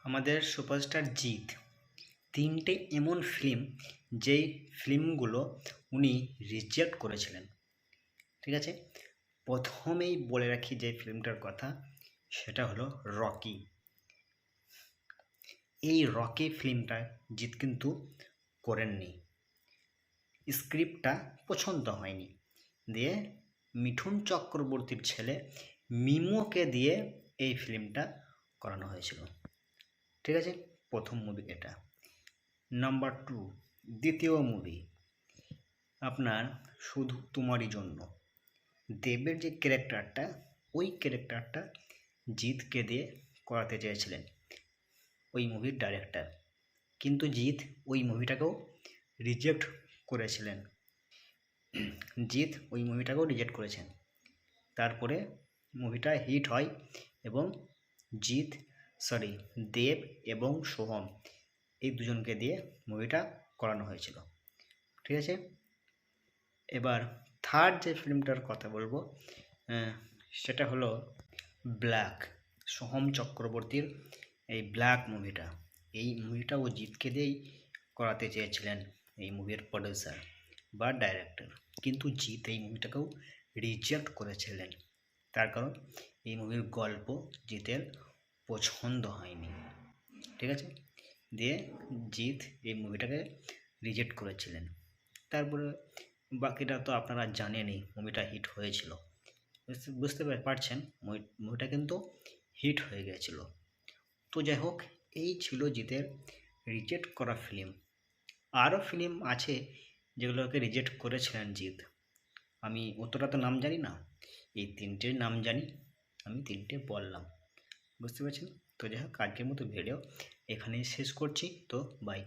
আমাদের সুপারস্টার জিৎ তিনটে এমন ফিল্ম যেই ফিল্মগুলো উনি রিজেক্ট করেছিলেন। ঠিক আছে, প্রথমেই বলে রাখি যে ফিল্মটার কথা, সেটা হলো রকি। এই রকি ফিল্মটা জিৎ কিন্তু করেননি, স্ক্রিপ্টটা পছন্দ হয়নি, দিয়ে মিঠুন চক্রবর্তীর ছেলে মিমোকে দিয়ে এই ফিল্মটা করানো হয়েছিল। ঠিক আছে, প্রথম মুভি এটা। নাম্বার 2, দ্বিতীয় মুভি আপনার শুধু তোমারই জন্য। দেবের যে ক্যারেক্টারটা, ওই ক্যারেক্টারটা জিৎকে দিয়ে করাতে চেয়েছিলেন ওই মুভির ডাইরেক্টর, কিন্তু জিৎ ওই মুভিটাকেও রিজেক্ট করেছিলেন। করেছেন। তারপরে মুভিটা হিট হয় এবং দেব এবং সোহম এই দুজনকে দিয়ে মুভিটা করানো হয়েছিল। ঠিক আছে, এবার থার্ড যে ফিল্মটার কথা বলবো সেটা হলো ব্ল্যাক। সোহম চক্রবর্তীর এই ব্ল্যাক মুভিটা, এই মুভিটা ও জিৎকে দিয়েই করাতে চেয়েছিলেন এই মুভির প্রডিউসার বা ডাইরেক্টর, কিন্তু জিৎ এই মুভিটাকেও রিজেক্ট করেছিলেন। তার কারণ এই মুভির গল্প জিতের পছন্দ হয়নি। ঠিক আছে, দিয়ে জিৎ এই মুভিটাকে রিজেক্ট করেছিলেন। তারপরে বাকিটা তো আপনারা জানেনই, মুভিটা হিট হয়েছিল, বুঝতে পারছেন, মুভিটা কিন্তু হিট হয়ে গেছিলো। তো যাই হোক, এই ছিল জিতের রিজেক্ট করা ফিল্ম। আরও ফিল্ম আছে যেগুলোকে রিজেক্ট করেছিলেন জিৎ, আমি অতটা তো নাম জানি না, এই তিনটের নাম জানি, আমি তিনটে বললাম, বুঝতে পারছেন। তো যাই হোক, আজকের মতো ভিডিও এখানেই শেষ করছি। তো বাই।